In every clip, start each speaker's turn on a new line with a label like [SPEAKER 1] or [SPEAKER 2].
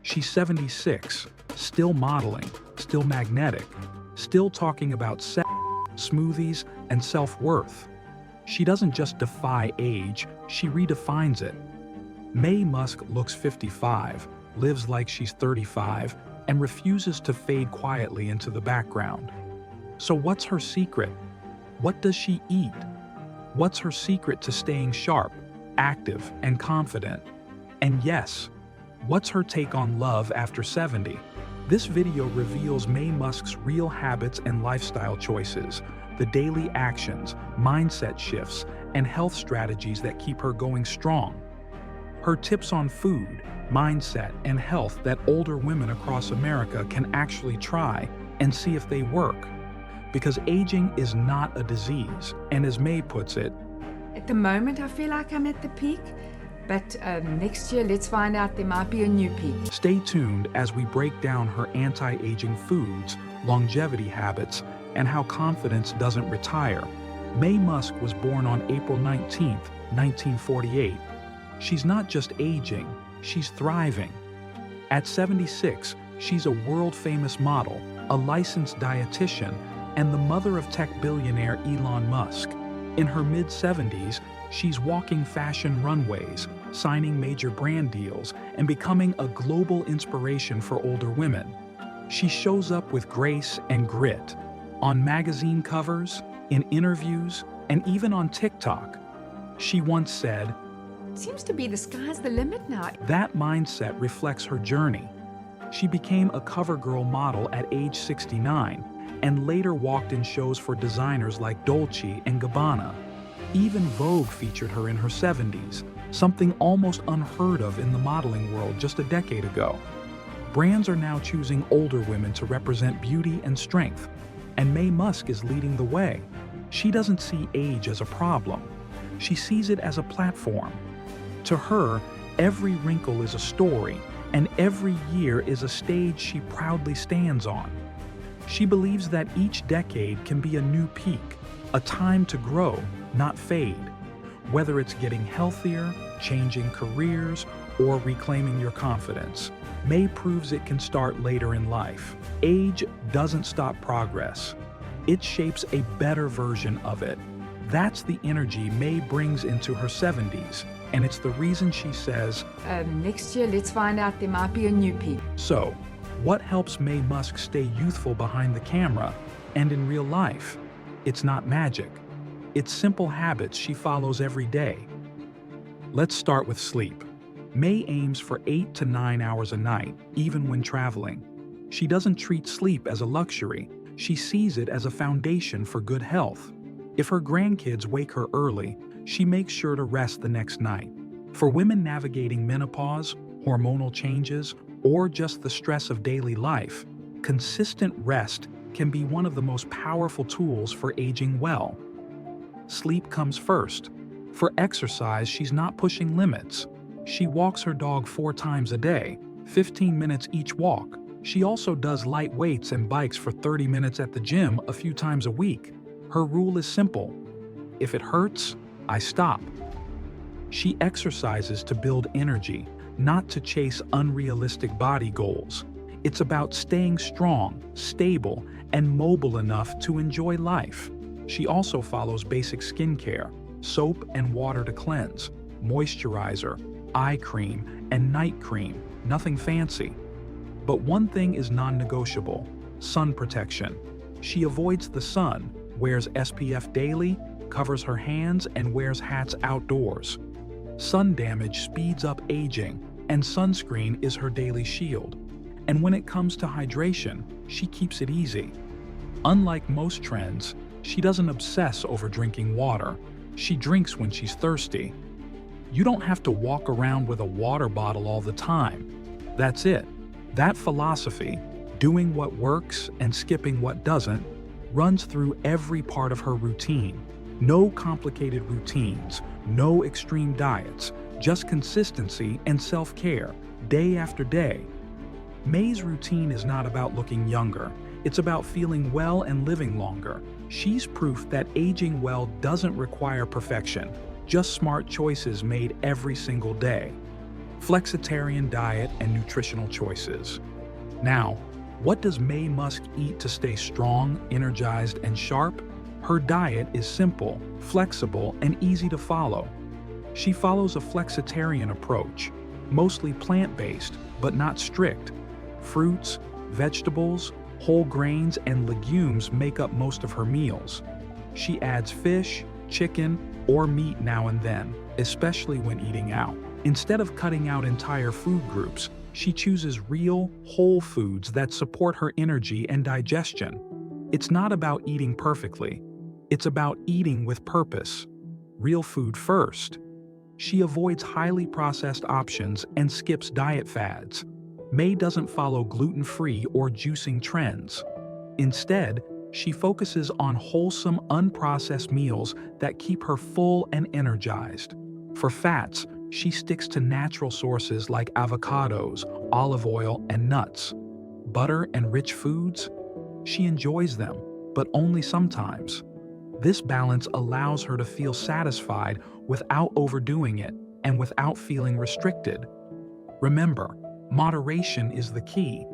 [SPEAKER 1] She's 76, still modeling, still magnetic, still talking about sex, smoothies, and self-worth. She doesn't just defy age, she redefines it. May Musk looks 55, lives like she's 35, and refuses to fade quietly into the background. So what's her secret? What does she eat? What's her secret to staying sharp, active, and confident? And yes, what's her take on love after 70? This video reveals May Musk's real habits and lifestyle choices, the daily actions, mindset shifts, and health strategies that keep her going strong. Her tips on food, mindset, and health that older women across America can actually try and see if they work. Because aging is not a disease, and as May puts it,
[SPEAKER 2] at the moment I feel like I'm at the peak, but next year let's find out, there might be a new peak.
[SPEAKER 1] Stay tuned as we break down her anti-aging foods, longevity habits, and how confidence doesn't retire. May Musk was born on April 19, 1948. She's not just aging, she's thriving. At 76, she's a world-famous model, a licensed dietitian, and the mother of tech billionaire Elon Musk. In her mid-70s, she's walking fashion runways, signing major brand deals, and becoming a global inspiration for older women. She shows up with grace and grit, on magazine covers, in interviews, and even on TikTok. She once said,
[SPEAKER 2] "Seems to be the sky's the limit now."
[SPEAKER 1] That mindset reflects her journey. She became a CoverGirl model at age 69, and later walked in shows for designers like Dolce and Gabbana. Even Vogue featured her in her 70s, something almost unheard of in the modeling world just a decade ago. Brands are now choosing older women to represent beauty and strength, and May Musk is leading the way. She doesn't see age as a problem. She sees it as a platform. To her, every wrinkle is a story, and every year is a stage she proudly stands on. She believes that each decade can be a new peak, a time to grow, not fade. Whether it's getting healthier, changing careers, or reclaiming your confidence, May proves it can start later in life. Age doesn't stop progress. It shapes a better version of it. That's the energy May brings into her 70s, and it's the reason she says,
[SPEAKER 2] next year let's find out, there might be a new peak.
[SPEAKER 1] So, what helps May Musk stay youthful behind the camera and in real life? It's not magic. It's simple habits she follows every day. Let's start with sleep. May aims for 8 to 9 hours a night, even when traveling. She doesn't treat sleep as a luxury. She sees it as a foundation for good health. If her grandkids wake her early, she makes sure to rest the next night. For women navigating menopause, hormonal changes, or just the stress of daily life, consistent rest can be one of the most powerful tools for aging well. Sleep comes first. For exercise, she's not pushing limits. She walks her dog 4 times a day, 15 minutes each walk. She also does light weights and bikes for 30 minutes at the gym a few times a week. Her rule is simple: if it hurts, I stop. She exercises to build energy, not to chase unrealistic body goals. It's about staying strong, stable, and mobile enough to enjoy life. She also follows basic skincare, soap and water to cleanse, moisturizer, eye cream, and night cream, nothing fancy. But one thing is non-negotiable: sun protection. She avoids the sun, wears SPF daily, covers her hands, and wears hats outdoors. Sun damage speeds up aging, and sunscreen is her daily shield. And when it comes to hydration, she keeps it easy. Unlike most trends, she doesn't obsess over drinking water. She drinks when she's thirsty. You don't have to walk around with a water bottle all the time. That's it. That philosophy, doing what works and skipping what doesn't, runs through every part of her routine. No complicated routines, no extreme diets, just consistency and self-care, day after day. May's routine is not about looking younger. It's about feeling well and living longer. She's proof that aging well doesn't require perfection, just smart choices made every single day. Flexitarian diet and nutritional choices. Now, what does May Musk eat to stay strong, energized, and sharp? Her diet is simple, flexible, and easy to follow. She follows a flexitarian approach, mostly plant-based, but not strict. Fruits, vegetables, whole grains, and legumes make up most of her meals. She adds fish, chicken, or meat now and then, especially when eating out. Instead of cutting out entire food groups, she chooses real, whole foods that support her energy and digestion. It's not about eating perfectly. It's about eating with purpose. Real food first. She avoids highly processed options and skips diet fads. May doesn't follow gluten-free or juicing trends. Instead, she focuses on wholesome, unprocessed meals that keep her full and energized. For fats, she sticks to natural sources like avocados, olive oil, and nuts. Butter and rich foods? She enjoys them, but only sometimes. This balance allows her to feel satisfied without overdoing it and without feeling restricted. Remember, moderation is the key.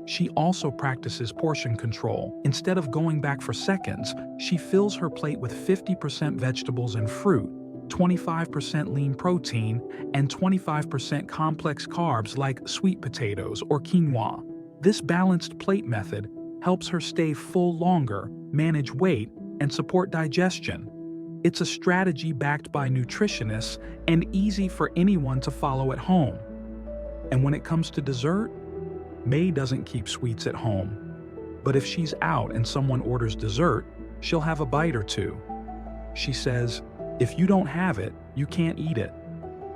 [SPEAKER 1] She also practices portion control. Instead of going back for seconds, she fills her plate with 50% vegetables and fruit, 25% lean protein, and 25% complex carbs like sweet potatoes or quinoa. This balanced plate method helps her stay full longer, manage weight, and support digestion. It's a strategy backed by nutritionists and easy for anyone to follow at home. And when it comes to dessert, May doesn't keep sweets at home. But if she's out and someone orders dessert, she'll have a bite or two. She says, if you don't have it, you can't eat it.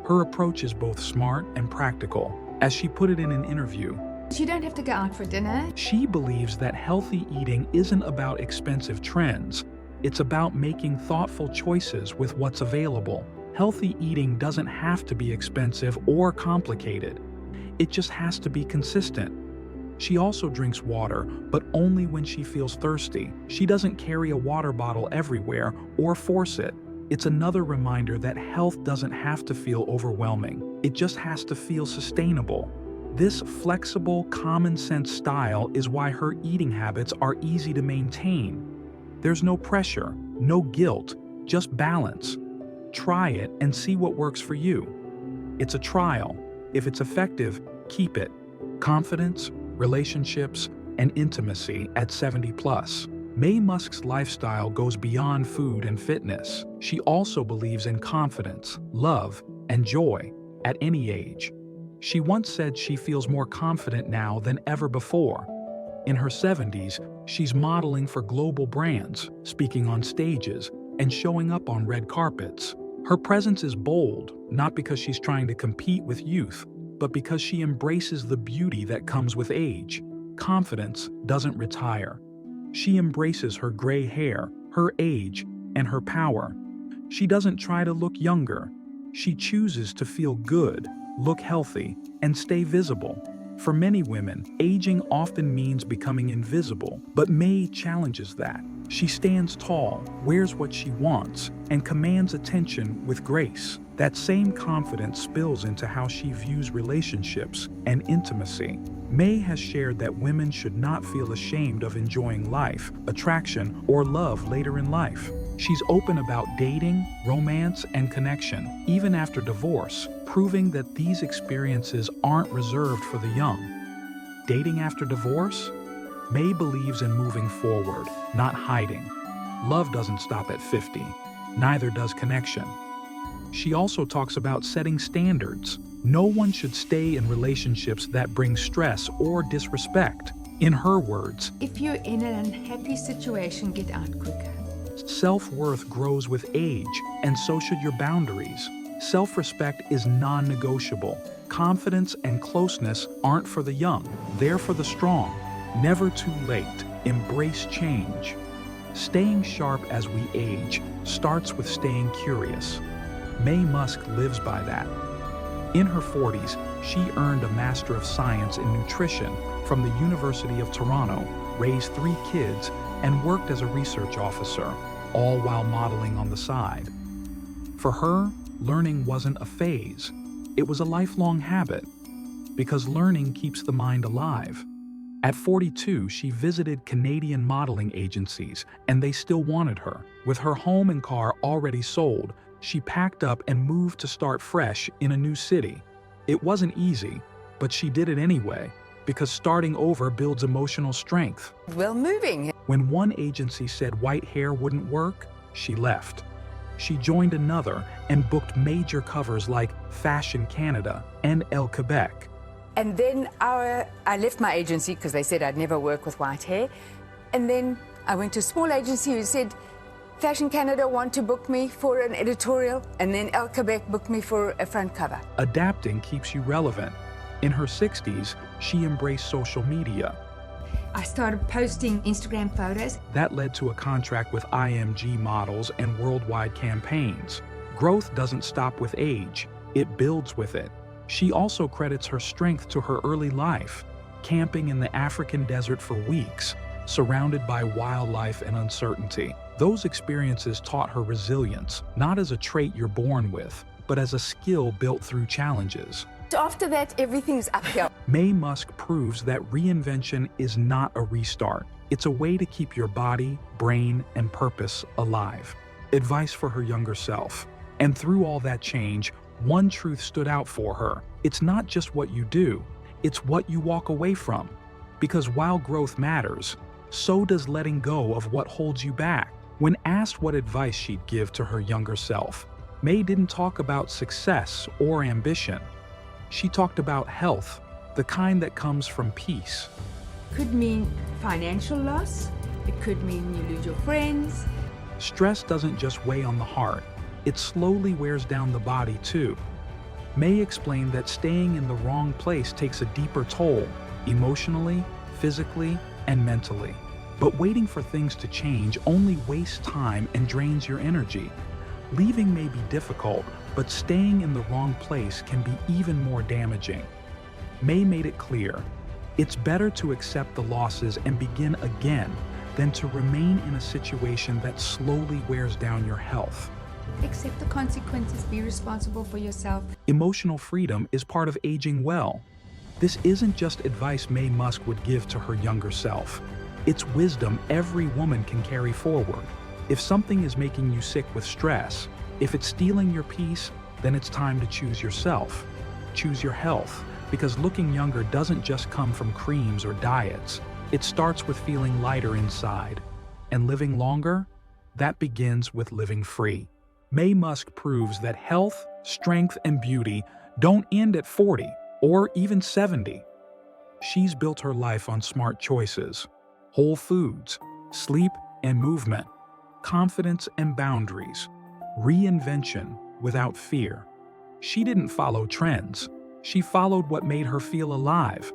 [SPEAKER 1] Her approach is both smart and practical. As she put it in an interview,
[SPEAKER 2] You don't have to go out for dinner.
[SPEAKER 1] she believes that healthy eating isn't about expensive trends. It's about making thoughtful choices with what's available. Healthy eating doesn't have to be expensive or complicated. It just has to be consistent. She also drinks water, but only when she feels thirsty. She doesn't carry a water bottle everywhere or force it. It's another reminder that health doesn't have to feel overwhelming. It just has to feel sustainable. This flexible, common-sense style is why her eating habits are easy to maintain. There's no pressure, no guilt, just balance. Try it and see what works for you. It's a trial. If it's effective, keep it. Confidence, relationships, and intimacy at 70+. May Musk's lifestyle goes beyond food and fitness. She also believes in confidence, love, and joy at any age. She once said she feels more confident now than ever before. In her 70s, she's modeling for global brands, speaking on stages, and showing up on red carpets. Her presence is bold, not because she's trying to compete with youth, but because she embraces the beauty that comes with age. Confidence doesn't retire. She embraces her gray hair, her age, and her power. She doesn't try to look younger. She chooses to feel good, look healthy, and stay visible. For many women, aging often means becoming invisible, but May challenges that. She stands tall, wears what she wants, and commands attention with grace. That same confidence spills into how she views relationships and intimacy. May has shared that women should not feel ashamed of enjoying life, attraction, or love later in life. She's open about dating, romance, and connection, even after divorce, proving that these experiences aren't reserved for the young. Dating after divorce? May believes in moving forward, not hiding. Love doesn't stop at 50, neither does connection. She also talks about setting standards. No one should stay in relationships that bring stress or disrespect. In her words,
[SPEAKER 2] If you're in an unhappy situation, get out quicker.
[SPEAKER 1] self-worth grows with age, and so should your boundaries. Self-respect is non-negotiable. Confidence and closeness aren't for the young, they're for the strong. Never too late. Embrace change. Staying sharp as we age starts with staying curious. May Musk lives by that. In her 40s, she earned a Master of Science in Nutrition from the University of Toronto, raised 3 kids, and worked as a research officer, all while modeling on the side. For her, learning wasn't a phase. It was a lifelong habit, because learning keeps the mind alive. At 42, she visited Canadian modeling agencies, and they still wanted her. With her home and car already sold, she packed up and moved to start fresh in a new city. It wasn't easy, but she did it anyway, because starting over builds emotional strength.
[SPEAKER 2] Well, moving.
[SPEAKER 1] When one agency said white hair wouldn't work, she left. She joined another and booked major covers like Fashion Canada and Elle Quebec.
[SPEAKER 2] And then I left my agency because they said I'd never work with white hair. And then I went to a small agency who said, Fashion Canada want to book me for an editorial, and then Elle Quebec booked me for a front cover.
[SPEAKER 1] Adapting keeps you relevant. In her 60s, she embraced social media.
[SPEAKER 2] I started posting Instagram photos.
[SPEAKER 1] That led to a contract with IMG models and worldwide campaigns. Growth doesn't stop with age, it builds with it. She also credits her strength to her early life, camping in the African desert for weeks, surrounded by wildlife and uncertainty. Those experiences taught her resilience, not as a trait you're born with, but as a skill built through challenges.
[SPEAKER 2] After that, everything's uphill.
[SPEAKER 1] May Musk proves that reinvention is not a restart. It's a way to keep your body, brain, and purpose alive. Advice for her younger self. And through all that change, one truth stood out for her. It's not just what you do, it's what you walk away from. Because while growth matters, so does letting go of what holds you back. When asked what advice she'd give to her younger self, May didn't talk about success or ambition. She talked about health, the kind that comes from peace.
[SPEAKER 2] Could mean financial loss. It could mean you lose your friends.
[SPEAKER 1] Stress doesn't just weigh on the heart, it slowly wears down the body too. May explained that staying in the wrong place takes a deeper toll, emotionally, physically, and mentally. But waiting for things to change only wastes time and drains your energy. Leaving may be difficult, but staying in the wrong place can be even more damaging. May made it clear, it's better to accept the losses and begin again than to remain in a situation that slowly wears down your health.
[SPEAKER 2] Accept the consequences, be responsible for yourself.
[SPEAKER 1] Emotional freedom is part of aging well. This isn't just advice May Musk would give to her younger self. It's wisdom every woman can carry forward. If something is making you sick with stress, if it's stealing your peace, then it's time to choose yourself. Choose your health, because looking younger doesn't just come from creams or diets. It starts with feeling lighter inside. And living longer? That begins with living free. May Musk proves that health, strength, and beauty don't end at 40 or even 70. She's built her life on smart choices, whole foods, sleep and movement, confidence and boundaries, reinvention without fear. She didn't follow trends. She followed what made her feel alive.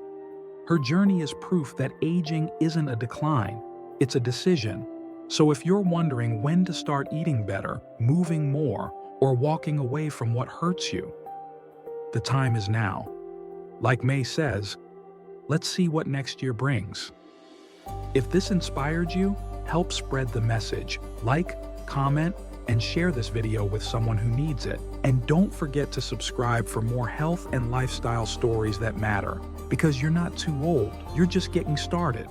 [SPEAKER 1] Her journey is proof that aging isn't a decline, it's a decision. So if you're wondering when to start eating better, moving more, or walking away from what hurts you, the time is now. Like May says, let's see what next year brings. If this inspired you, help spread the message. Like, comment, and share this video with someone who needs it. And don't forget to subscribe for more health and lifestyle stories that matter. Because you're not too old, you're just getting started.